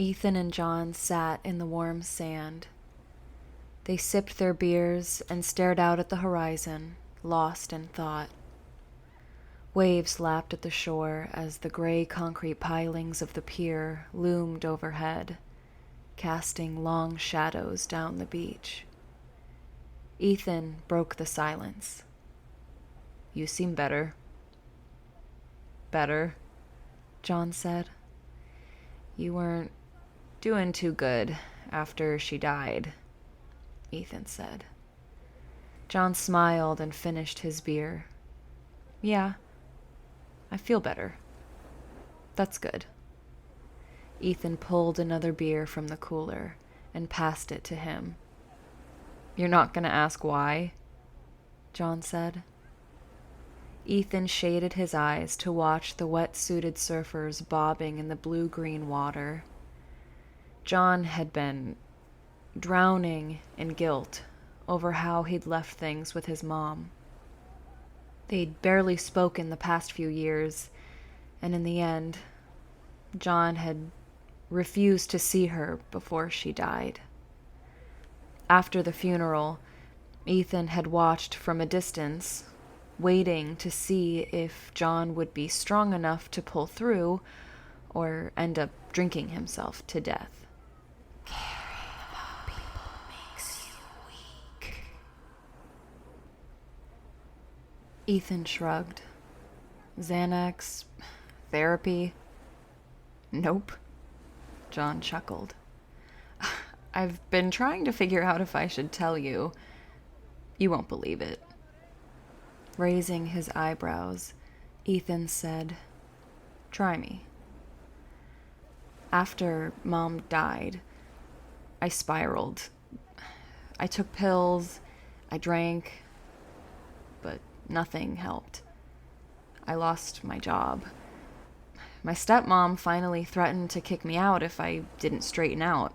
Ethan and John sat in the warm sand. They sipped their beers and stared out at the horizon, lost in thought. Waves lapped at the shore as the gray concrete pilings of the pier loomed overhead, casting long shadows down the beach. Ethan broke the silence. "You seem better." "Better?" John said. "You weren't doing too good after she died," Ethan said. John smiled and finished his beer. "Yeah, I feel better. That's good." Ethan pulled another beer from the cooler and passed it to him. "You're not going to ask why?" John said. Ethan shaded his eyes to watch the wet-suited surfers bobbing in the blue-green water. John had been drowning in guilt over how he'd left things with his mom. They'd barely spoken the past few years, and in the end, John had refused to see her before she died. After the funeral, Ethan had watched from a distance, waiting to see if John would be strong enough to pull through or end up drinking himself to death. Caring about people makes you weak. Ethan shrugged. Xanax? Therapy? Nope. John chuckled. "I've been trying to figure out if I should tell you. You won't believe it." Raising his eyebrows, Ethan said, "Try me." After Mom died, I spiraled. I took pills, I drank, but nothing helped. I lost my job. My stepmom finally threatened to kick me out if I didn't straighten out.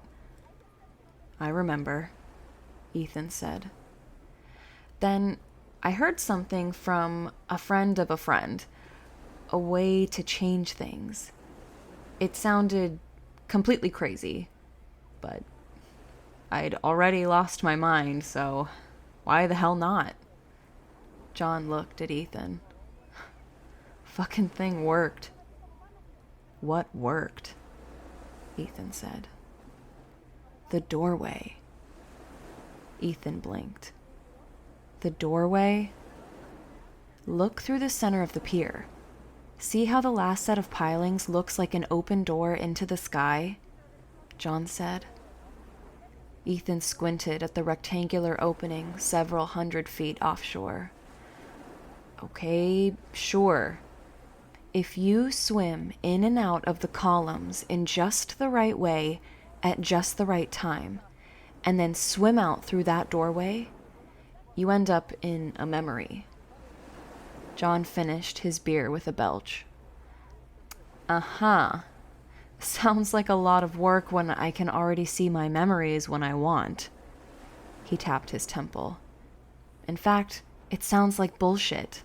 "I remember," Ethan said. "Then I heard something from a friend of a friend, a way to change things. It sounded completely crazy, but I'd already lost my mind, so why the hell not?" John looked at Ethan. "Fucking thing worked." "What worked?" Ethan said. "The doorway." Ethan blinked. "The doorway?" "Look through the center of the pier. See how the last set of pilings looks like an open door into the sky?" John said. Ethan squinted at the rectangular opening several hundred feet offshore. "Okay, sure. If you swim in and out of the columns in just the right way at just the right time, and then swim out through that doorway, you end up in a memory." John finished his beer with a belch. "Uh-huh. Sounds like a lot of work when I can already see my memories when I want." He tapped his temple. "In fact, it sounds like bullshit.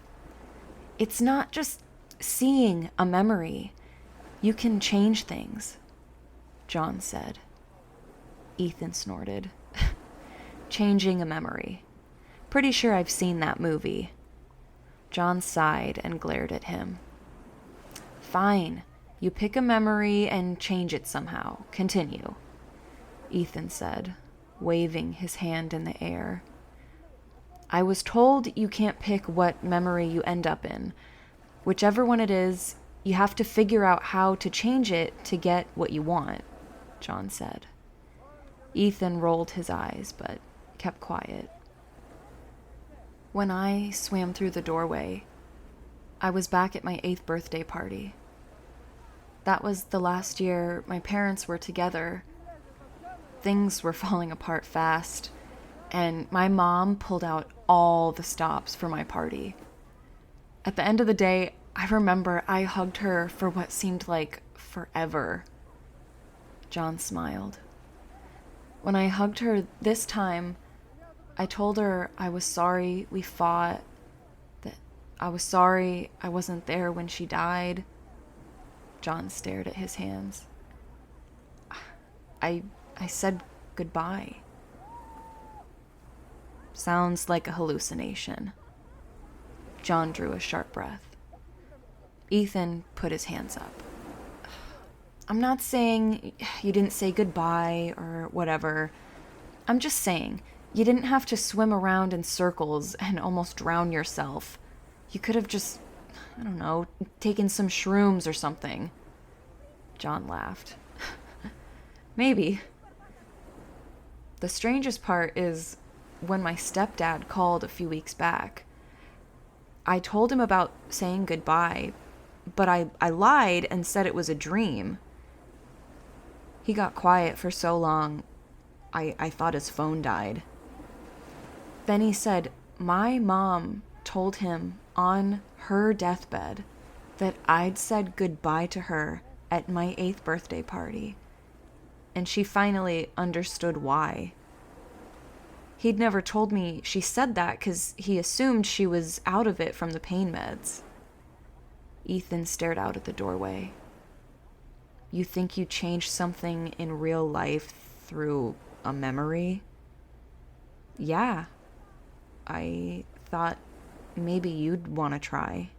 It's not just seeing a memory. You can change things," John said. Ethan snorted. "Changing a memory. Pretty sure I've seen that movie." John sighed and glared at him. "Fine. You pick a memory and change it somehow. Continue," Ethan said, waving his hand in the air. "I was told you can't pick what memory you end up in. Whichever one it is, you have to figure out how to change it to get what you want," John said. Ethan rolled his eyes, but kept quiet. "When I swam through the doorway, I was back at my 8th birthday party. That was the last year my parents were together. Things were falling apart fast, and my mom pulled out all the stops for my party. At the end of the day, I remember I hugged her for what seemed like forever." John smiled. "When I hugged her this time, I told her I was sorry we fought, that I was sorry I wasn't there when she died." John stared at his hands. I said goodbye. Sounds like a hallucination. John drew a sharp breath. Ethan put his hands up. I'm not saying you didn't say goodbye or whatever. I'm just saying you didn't have to swim around in circles and almost drown yourself. You could have just, I don't know, taken some shrooms or something. John laughed. Maybe. The strangest part is when my stepdad called a few weeks back. I told him about saying goodbye, but I lied and said it was a dream. He got quiet for so long, I thought his phone died. Then he said my mom told him on her deathbed that I'd said goodbye to her at my 8th birthday party, and she finally understood why. He'd never told me she said that because he assumed she was out of it from the pain meds. Ethan stared out at the doorway. You think you changed something in real life through a memory? Yeah. I thought maybe you'd want to try.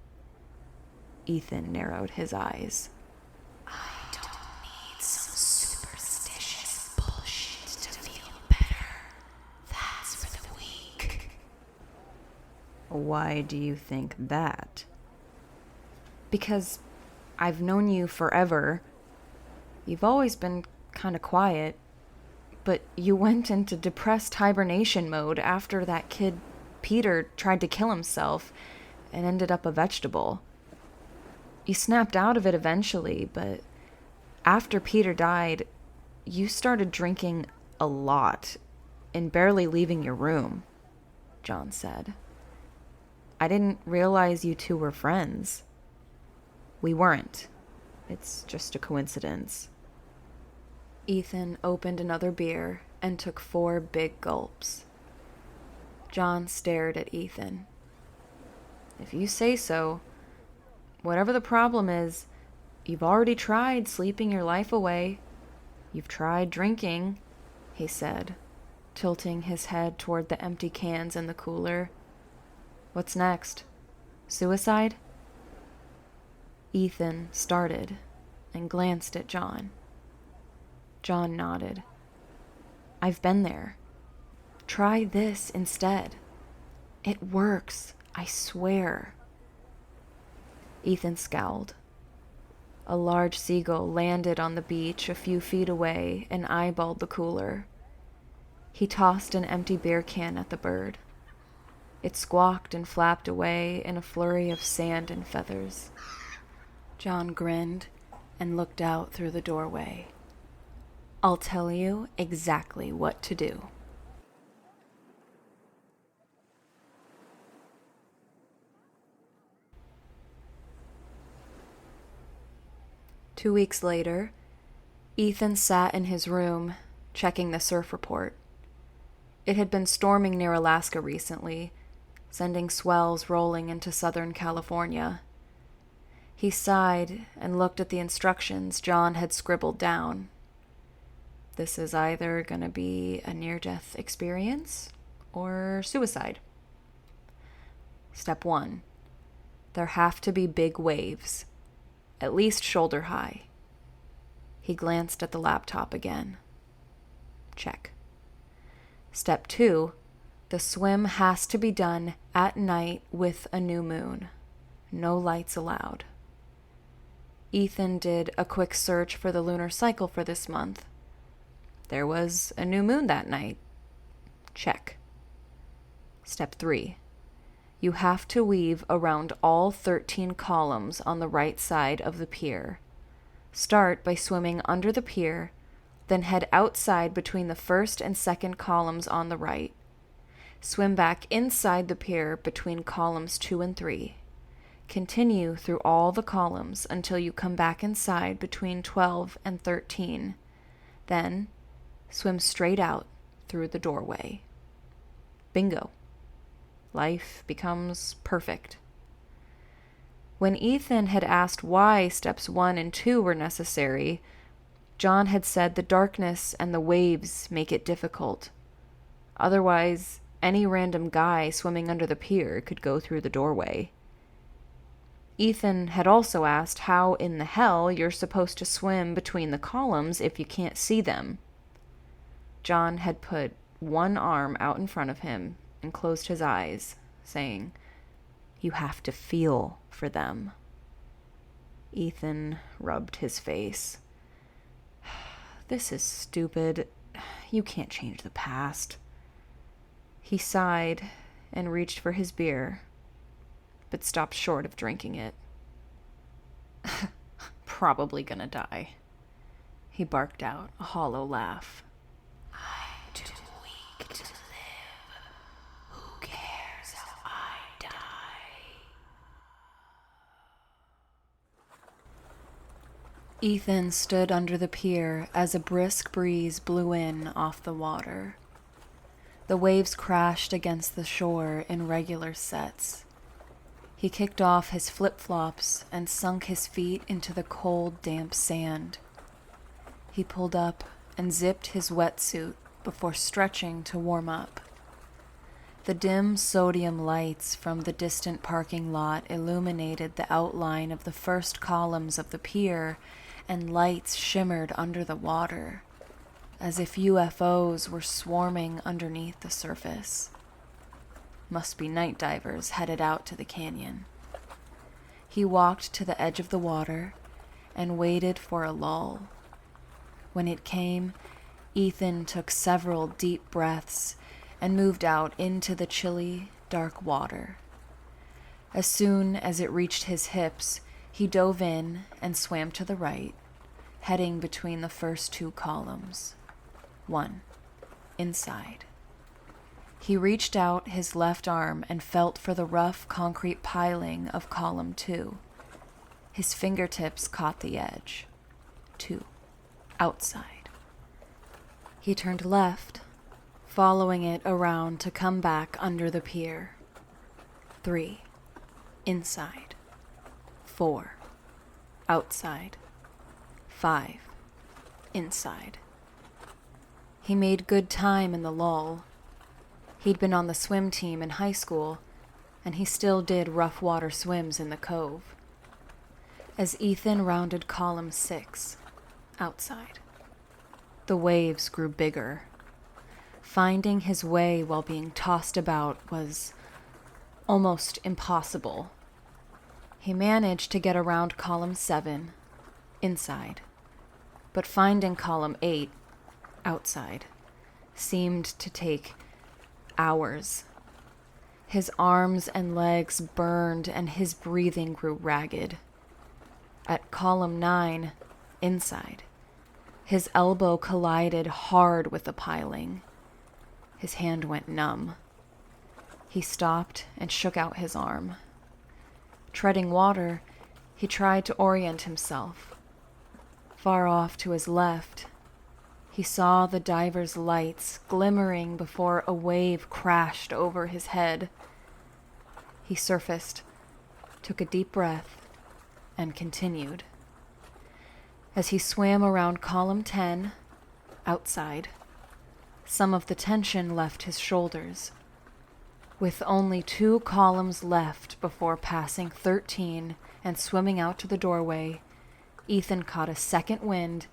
Ethan narrowed his eyes. I don't need some superstitious bullshit to feel better. That's for the weak. Why do you think that? Because I've known you forever. You've always been kind of quiet, but you went into depressed hibernation mode after that kid Peter tried to kill himself and ended up a vegetable. You snapped out of it eventually, but after Peter died, you started drinking a lot and barely leaving your room, John said. I didn't realize you two were friends. We weren't. It's just a coincidence. Ethan opened another beer and took 4 big gulps. John stared at Ethan. If you say so, whatever the problem is, you've already tried sleeping your life away. You've tried drinking, he said, tilting his head toward the empty cans in the cooler. What's next? Suicide? Ethan started and glanced at John. John nodded. I've been there. Try this instead. It works, I swear. Ethan scowled. A large seagull landed on the beach a few feet away and eyeballed the cooler. He tossed an empty beer can at the bird. It squawked and flapped away in a flurry of sand and feathers. John grinned and looked out through the doorway. I'll tell you exactly what to do. Two weeks later, Ethan sat in his room, checking the surf report. It had been storming near Alaska recently, sending swells rolling into Southern California. He sighed and looked at the instructions John had scribbled down. This is either going to be a near-death experience or suicide. Step 1. There have to be big waves, at least shoulder high. He glanced at the laptop again. Check. Step 2. The swim has to be done at night with a new moon. No lights allowed. Ethan did a quick search for the lunar cycle for this month. There was a new moon that night. Check. Step 3. You have to weave around all 13 columns on the right side of the pier. Start by swimming under the pier, then head outside between the first and second columns on the right. Swim back inside the pier between columns 2 and 3. Continue through all the columns until you come back inside between 12 and 13. Then, swim straight out through the doorway. Bingo. Life becomes perfect. When Ethan had asked why steps 1 and 2 were necessary, John had said the darkness and the waves make it difficult. Otherwise, any random guy swimming under the pier could go through the doorway. Ethan had also asked how in the hell you're supposed to swim between the columns if you can't see them. John had put one arm out in front of him and closed his eyes, saying, "You have to feel for them." Ethan rubbed his face. "This is stupid. You can't change the past." He sighed and reached for his beer, but stopped short of drinking it. "Probably gonna die." He barked out a hollow laugh. I'm too weak to live. Who cares how I die? Ethan stood under the pier as a brisk breeze blew in off the water. The waves crashed against the shore in regular sets. He kicked off his flip-flops and sunk his feet into the cold, damp sand. He pulled up and zipped his wetsuit before stretching to warm up. The dim sodium lights from the distant parking lot illuminated the outline of the first columns of the pier, and lights shimmered under the water, as if UFOs were swarming underneath the surface. Must be night divers headed out to the canyon. He walked to the edge of the water and waited for a lull. When it came, Ethan took several deep breaths and moved out into the chilly, dark water. As soon as it reached his hips, he dove in and swam to the right, heading between the first two columns. 1. Inside. He reached out his left arm and felt for the rough concrete piling of column 2. His fingertips caught the edge. 2. Outside. He turned left, following it around to come back under the pier. 3. Inside. 4. Outside. 5. Inside. He made good time in the lull. He'd been on the swim team in high school, and he still did rough water swims in the cove. As Ethan rounded column 6, outside, the waves grew bigger. Finding his way while being tossed about was almost impossible. He managed to get around column 7, inside, but finding column 8, outside, seemed to take hours. His arms and legs burned and his breathing grew ragged. At column 9, inside, his elbow collided hard with the piling. His hand went numb. He stopped and shook out his arm. Treading water, he tried to orient himself. Far off to his left, he saw the diver's lights glimmering before a wave crashed over his head. He surfaced, took a deep breath, and continued. As he swam around column 10, outside, some of the tension left his shoulders. With only 2 columns left before passing 13 and swimming out to the doorway, Ethan caught a second wind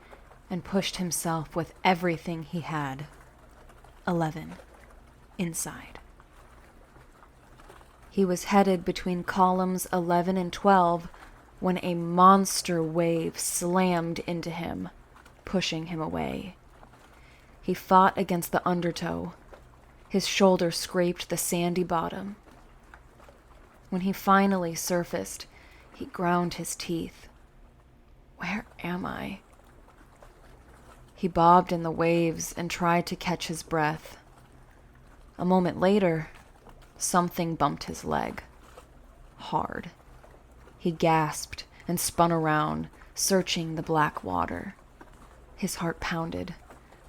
and pushed himself with everything he had. 11. Inside. He was headed between columns 11 and 12 when a monster wave slammed into him, pushing him away. He fought against the undertow. His shoulder scraped the sandy bottom. When he finally surfaced, he ground his teeth. Where am I? He bobbed in the waves and tried to catch his breath. A moment later, something bumped his leg. Hard. He gasped and spun around, searching the black water. His heart pounded.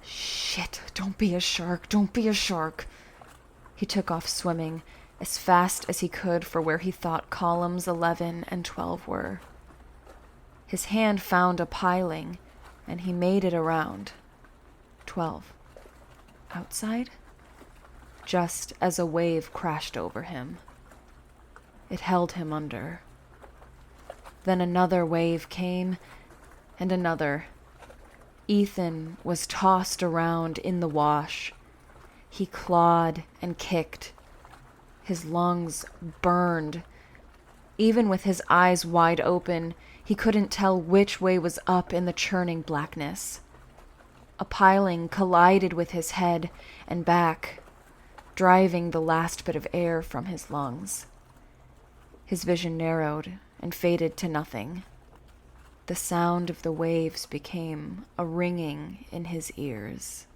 Shit, don't be a shark, don't be a shark. He took off swimming as fast as he could for where he thought columns 11 and 12 were. His hand found a piling, and he made it around. 12. Outside? Just as a wave crashed over him. It held him under. Then another wave came, and another. Ethan was tossed around in the wash. He clawed and kicked. His lungs burned. Even with his eyes wide open, he couldn't tell which way was up in the churning blackness. A piling collided with his head and back, driving the last bit of air from his lungs. His vision narrowed and faded to nothing. The sound of the waves became a ringing in his ears.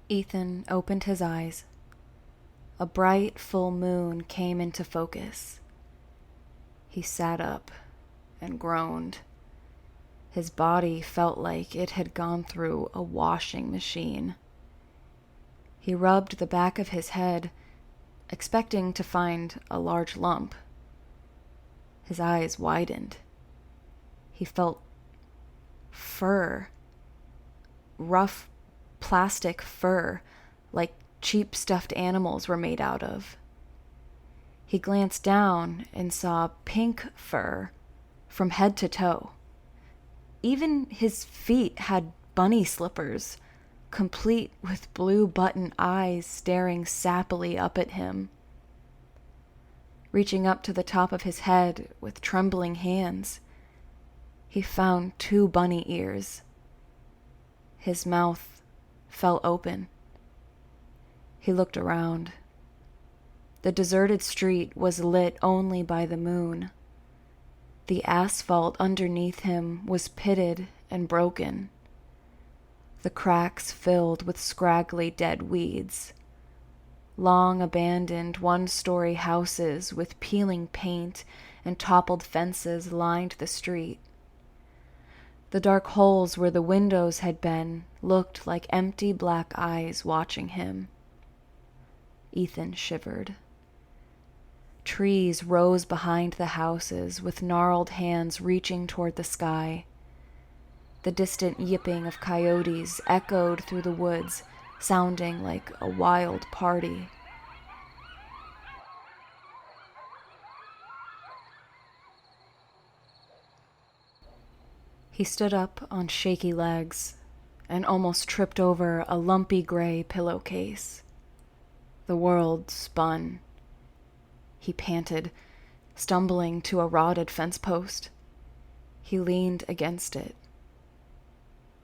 Ethan opened his eyes. A bright full moon came into focus. He sat up and groaned. His body felt like it had gone through a washing machine. He rubbed the back of his head, expecting to find a large lump. His eyes widened. He felt fur. Rough plastic fur, like cheap stuffed animals were made out of. He glanced down and saw pink fur from head to toe. Even his feet had bunny slippers, complete with blue button eyes staring sappily up at him. Reaching up to the top of his head with trembling hands, he found 2 bunny ears. His mouth fell open. He looked around. The deserted street was lit only by the moon. The asphalt underneath him was pitted and broken. The cracks filled with scraggly dead weeds. Long abandoned one-story houses with peeling paint and toppled fences lined the street. The dark holes where the windows had been looked like empty black eyes watching him. Ethan shivered. Trees rose behind the houses with gnarled hands reaching toward the sky. The distant yipping of coyotes echoed through the woods, sounding like a wild party. He stood up on shaky legs and almost tripped over a lumpy gray pillowcase. The world spun. He panted, stumbling to a rotted fence post. He leaned against it.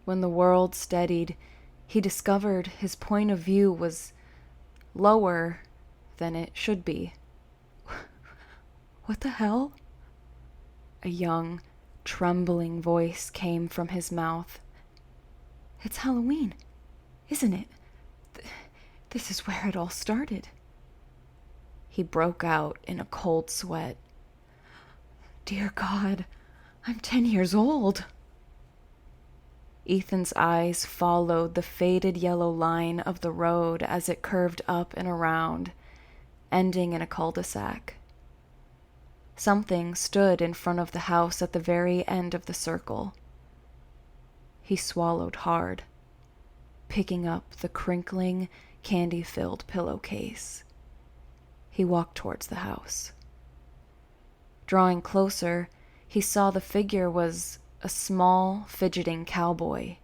When the world steadied, he discovered his point of view was lower than it should be. What the hell? A young, trembling voice came from his mouth. It's Halloween, isn't it? This is where it all started. He broke out in a cold sweat. Dear God, I'm 10 years old. Ethan's eyes followed the faded yellow line of the road as it curved up and around, ending in a cul-de-sac. Something stood in front of the house at the very end of the circle. He swallowed hard, picking up the crinkling, candy-filled pillowcase. He walked towards the house. Drawing closer, he saw the figure was a small, fidgeting cowboy.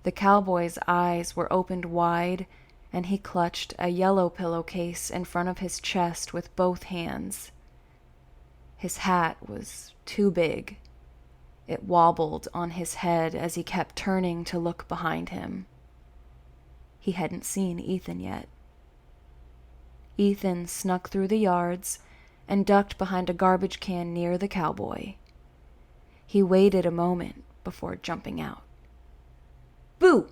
The cowboy's eyes were opened wide, and he clutched a yellow pillowcase in front of his chest with both hands. His hat was too big. It wobbled on his head as he kept turning to look behind him. He hadn't seen Ethan yet. Ethan snuck through the yards and ducked behind a garbage can near the cowboy. He waited a moment before jumping out. Boo!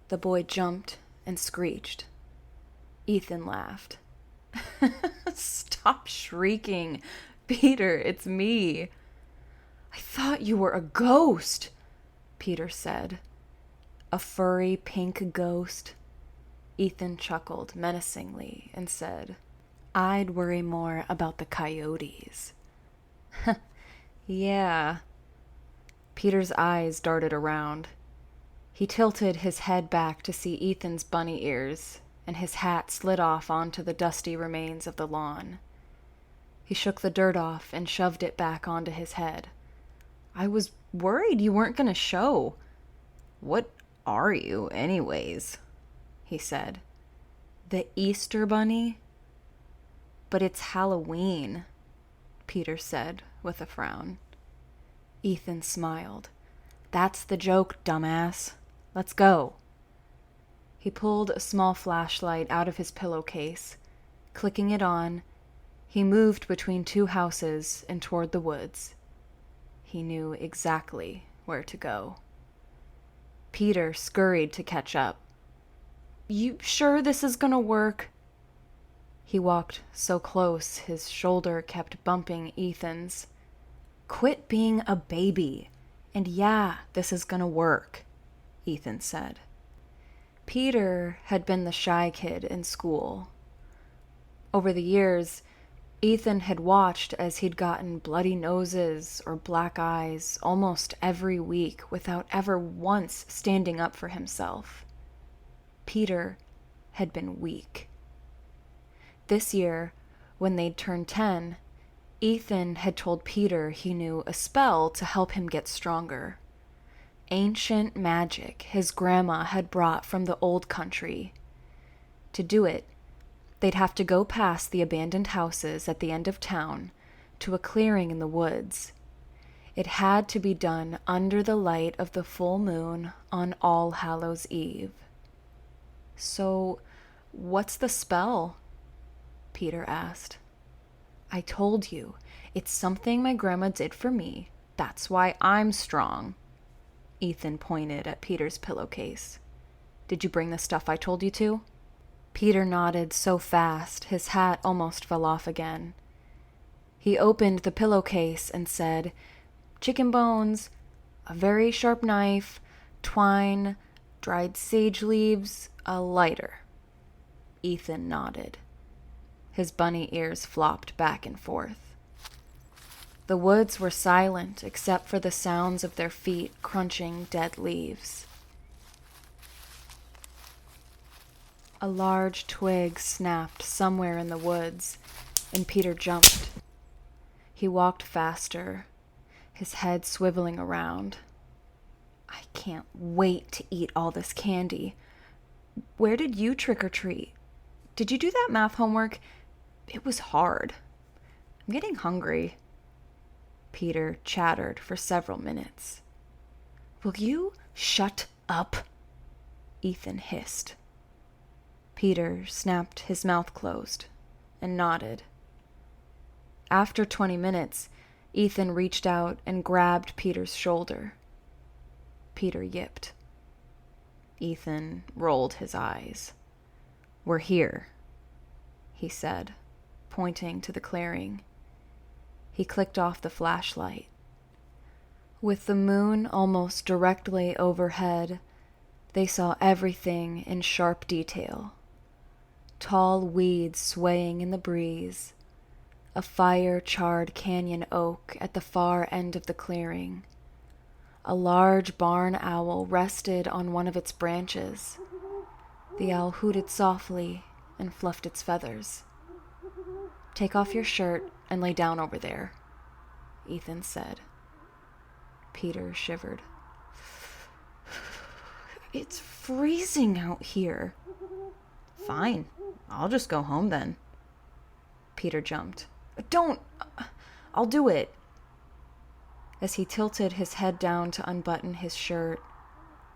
The boy jumped and screeched. Ethan laughed. Stop shrieking. Peter, it's me. I thought you were a ghost, Peter said. A furry pink ghost. Ethan chuckled menacingly and said, "I'd worry more about the coyotes." Yeah. Peter's eyes darted around. He tilted his head back to see Ethan's bunny ears, and his hat slid off onto the dusty remains of the lawn. He shook the dirt off and shoved it back onto his head. "I was worried you weren't going to show." "What are you, anyways?" he said. "The Easter bunny?" "But it's Halloween," Peter said with a frown. Ethan smiled. "That's the joke, dumbass. Let's go." He pulled a small flashlight out of his pillowcase. Clicking it on, he moved between two houses and toward the woods. He knew exactly where to go. Peter scurried to catch up. "You sure this is gonna work?" He walked so close his shoulder kept bumping Ethan's. "Quit being a baby. And yeah, this is gonna work," Ethan said. Peter had been the shy kid in school. Over the years, Ethan had watched as he'd gotten bloody noses or black eyes almost every week without ever once standing up for himself. Peter had been weak. This year, when they'd turned 10, Ethan had told Peter he knew a spell to help him get stronger. Ancient magic his grandma had brought from the old country. To do it, they'd have to go past the abandoned houses at the end of town to a clearing in the woods. It had to be done under the light of the full moon on All Hallows' Eve. "So, what's the spell?" Peter asked. "I told you, it's something my grandma did for me. That's why I'm strong." Ethan pointed at Peter's pillowcase. "Did you bring the stuff I told you to?" Peter nodded so fast his hat almost fell off again. He opened the pillowcase and said, "Chicken bones, a very sharp knife, twine, dried sage leaves, a lighter." Ethan nodded. His bunny ears flopped back and forth. The woods were silent except for the sounds of their feet crunching dead leaves. A large twig snapped somewhere in the woods, and Peter jumped. He walked faster, his head swiveling around. "I can't wait to eat all this candy. Where did you trick or treat? Did you do that math homework? It was hard. I'm getting hungry." Peter chattered for several minutes. "Will you shut up?" Ethan hissed. Peter snapped his mouth closed and nodded. After 20 minutes, Ethan reached out and grabbed Peter's shoulder. Peter yipped. Ethan rolled his eyes. "We're here," he said, pointing to the clearing. He clicked off the flashlight. With the moon almost directly overhead, they saw everything in sharp detail. Tall weeds swaying in the breeze, a fire-charred canyon oak at the far end of the clearing. A large barn owl rested on one of its branches. The owl hooted softly and fluffed its feathers. "Take off your shirt and lay down over there," Ethan said. Peter shivered. "It's freezing out here." "Fine, I'll just go home then." Peter jumped. "Don't! I'll do it." As he tilted his head down to unbutton his shirt,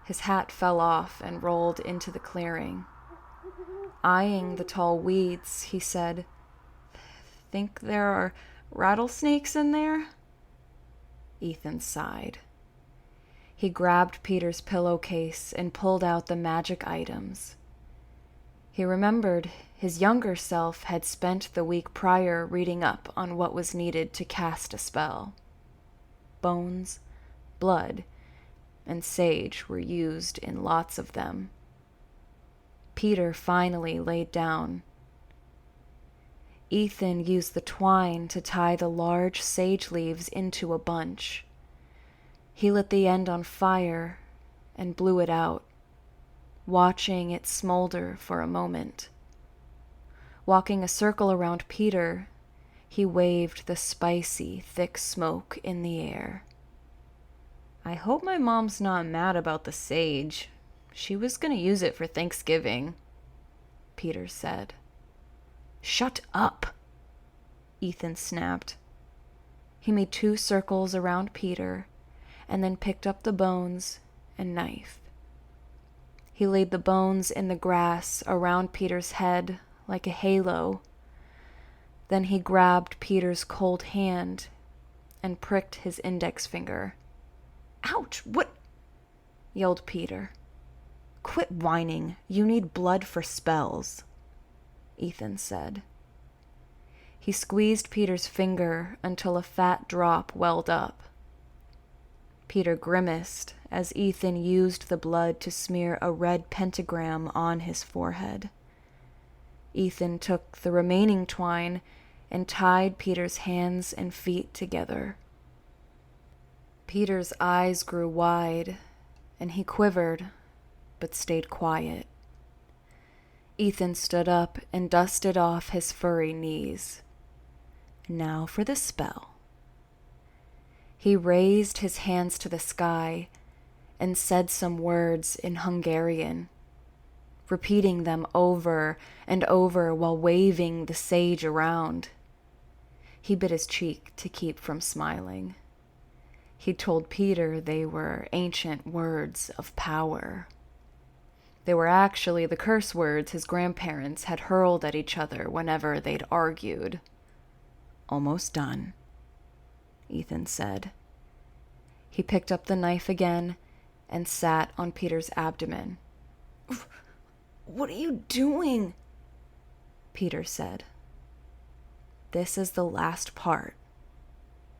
his hat fell off and rolled into the clearing. Eyeing the tall weeds, he said, "Think there are rattlesnakes in there?" Ethan sighed. He grabbed Peter's pillowcase and pulled out the magic items. He remembered his younger self had spent the week prior reading up on what was needed to cast a spell. Bones, blood, and sage were used in lots of them. Peter finally laid down. Ethan used the twine to tie the large sage leaves into a bunch. He lit the end on fire and blew it out, watching it smolder for a moment. Walking a circle around Peter, he waved the spicy, thick smoke in the air. "I hope my mom's not mad about the sage. She was gonna use it for Thanksgiving," Peter said. "Shut up," Ethan snapped. He made 2 circles around Peter and then picked up the bones and knife. He laid the bones in the grass around Peter's head like a halo. Then he grabbed Peter's cold hand and pricked his index finger. "Ouch, what?" yelled Peter. "Quit whining. You need blood for spells," Ethan said. He squeezed Peter's finger until a fat drop welled up. Peter grimaced as Ethan used the blood to smear a red pentagram on his forehead. Ethan took the remaining twine and tied Peter's hands and feet together. Peter's eyes grew wide, and he quivered, but stayed quiet. Ethan stood up and dusted off his furry knees. Now for the spell. He raised his hands to the sky and said some words in Hungarian, repeating them over and over while waving the sage around. He bit his cheek to keep from smiling. He told Peter they were ancient words of power. They were actually the curse words his grandparents had hurled at each other whenever they'd argued. "Almost done," Ethan said. He picked up the knife again and sat on Peter's abdomen. "What are you doing?" Peter said. "This is the last part,"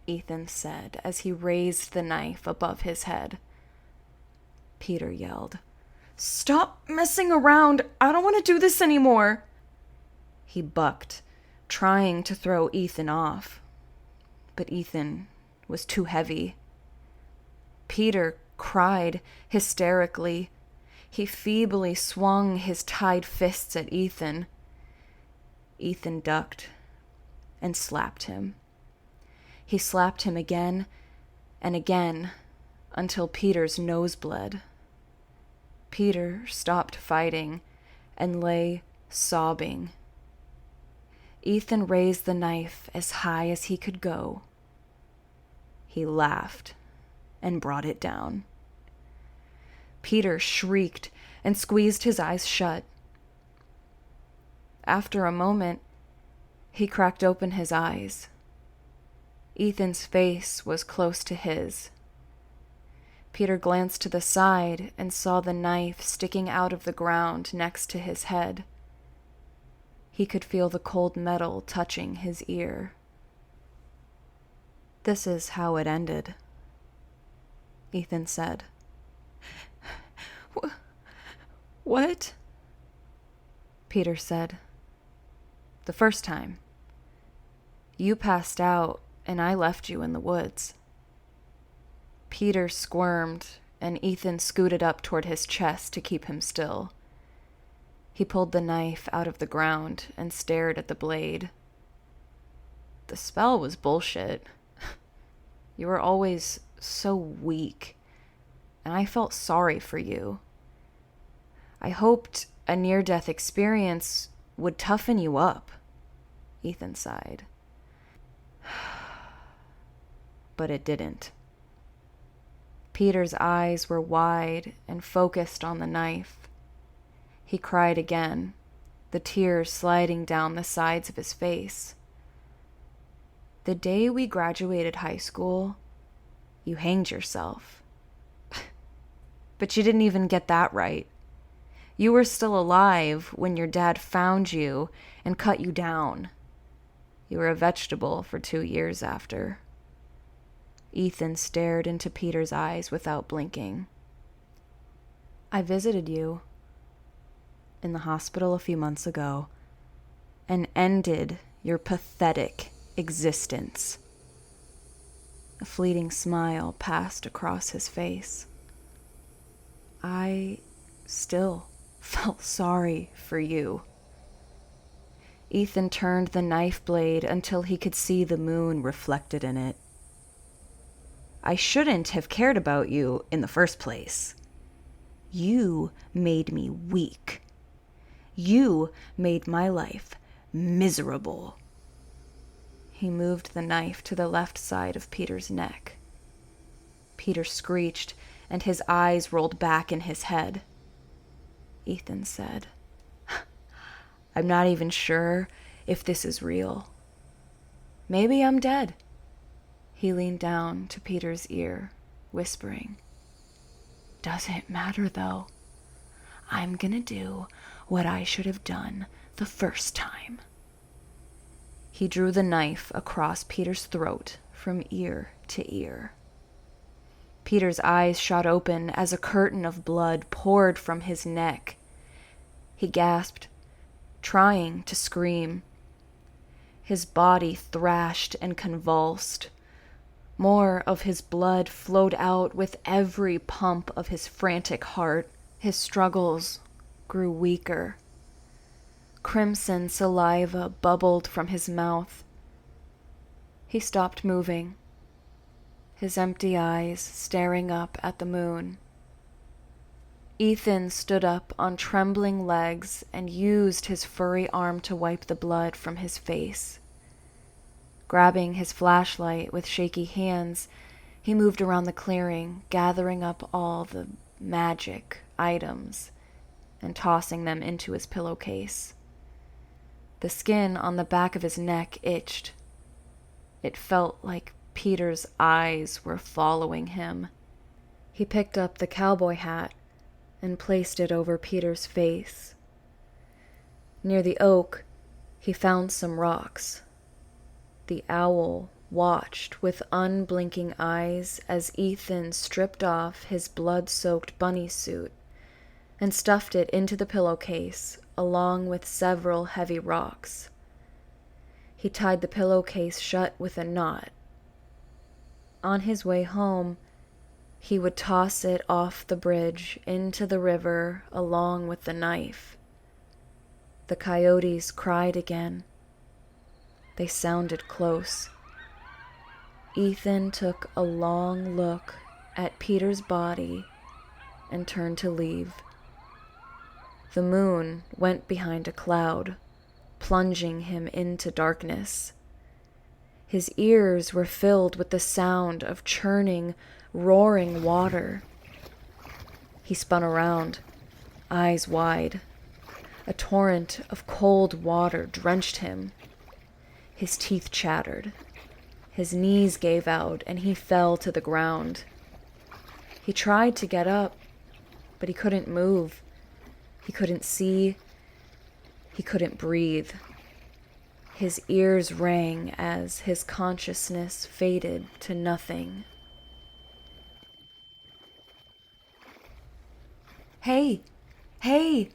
Ethan said as he raised the knife above his head. Peter yelled, "Stop messing around! I don't want to do this anymore!" He bucked, trying to throw Ethan off. But Ethan was too heavy. Peter cried hysterically. He feebly swung his tied fists at Ethan. Ethan ducked and slapped him. He slapped him again and again until Peter's nose bled. Peter stopped fighting and lay sobbing. Ethan raised the knife as high as he could go. He laughed and brought it down. Peter shrieked and squeezed his eyes shut. After a moment, he cracked open his eyes. Ethan's face was close to his. Peter glanced to the side and saw the knife sticking out of the ground next to his head. He could feel the cold metal touching his ear. "This is how it ended," Ethan said. What? Peter said. "The first time. You passed out and I left you in the woods." Peter squirmed and Ethan scooted up toward his chest to keep him still. He pulled the knife out of the ground and stared at the blade. "The spell was bullshit. You were always so weak, and I felt sorry for you. I hoped a near-death experience would toughen you up," Ethan sighed. But it didn't. Peter's eyes were wide and focused on the knife. He cried again, the tears sliding down the sides of his face. "The day we graduated high school, you hanged yourself. But you didn't even get that right. You were still alive when your dad found you and cut you down. You were a vegetable for 2 years after." Ethan stared into Peter's eyes without blinking. "I visited you. in the hospital a few months ago and ended your pathetic existence. A fleeting smile passed across his face. I still felt sorry for you. Ethan turned the knife blade until he could see the moon reflected in it. I shouldn't have cared about you in the first place. You made me weak. You made my life miserable. He moved the knife to the left side of Peter's neck. Peter screeched, and his eyes rolled back in his head. Ethan said, I'm not even sure if this is real. Maybe I'm dead. He leaned down to Peter's ear, whispering, Doesn't matter, though. I'm gonna do what I should have done the first time. He drew the knife across Peter's throat from ear to ear. Peter's eyes shot open as a curtain of blood poured from his neck. He gasped, trying to scream. His body thrashed and convulsed. More of his blood flowed out with every pump of his frantic heart. His struggles grew weaker. Crimson saliva bubbled from his mouth. He stopped moving, his empty eyes staring up at the moon. Ethan stood up on trembling legs and used his furry arm to wipe the blood from his face. Grabbing his flashlight with shaky hands, he moved around the clearing, gathering up all the magic items and tossing them into his pillowcase. The skin on the back of his neck itched. It felt like Peter's eyes were following him. He picked up the cowboy hat and placed it over Peter's face. Near the oak, he found some rocks. The owl watched with unblinking eyes as Ethan stripped off his blood-soaked bunny suit and stuffed it into the pillowcase along with several heavy rocks. He tied the pillowcase shut with a knot. On his way home, he would toss it off the bridge into the river along with the knife. The coyotes cried again. They sounded close. Ethan took a long look at Peter's body and turned to leave. The moon went behind a cloud, plunging him into darkness. His ears were filled with the sound of churning, roaring water. He spun around, eyes wide. A torrent of cold water drenched him. His teeth chattered. His knees gave out, and he fell to the ground. He tried to get up, but he couldn't move. He couldn't see. He couldn't breathe. His ears rang as his consciousness faded to nothing. Hey! Hey!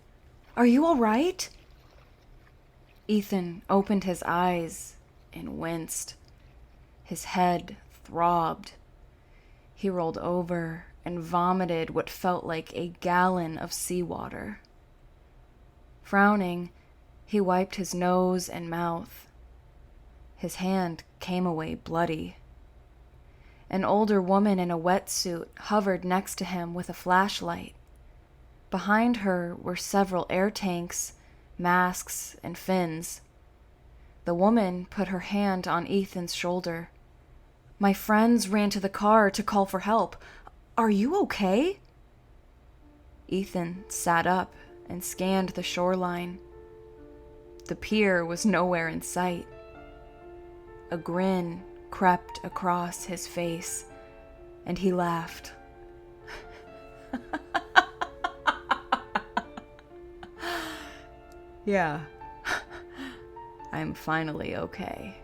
Are you all right? Ethan opened his eyes and winced. His head throbbed. He rolled over and vomited what felt like a gallon of seawater. Frowning, he wiped his nose and mouth. His hand came away bloody. An older woman in a wetsuit hovered next to him with a flashlight. Behind her were several air tanks, masks, and fins. The woman put her hand on Ethan's shoulder. My friends ran to the car to call for help. Are you okay? Ethan sat up and scanned the shoreline. The pier was nowhere in sight. A grin crept across his face, and he laughed. Yeah, I'm finally okay.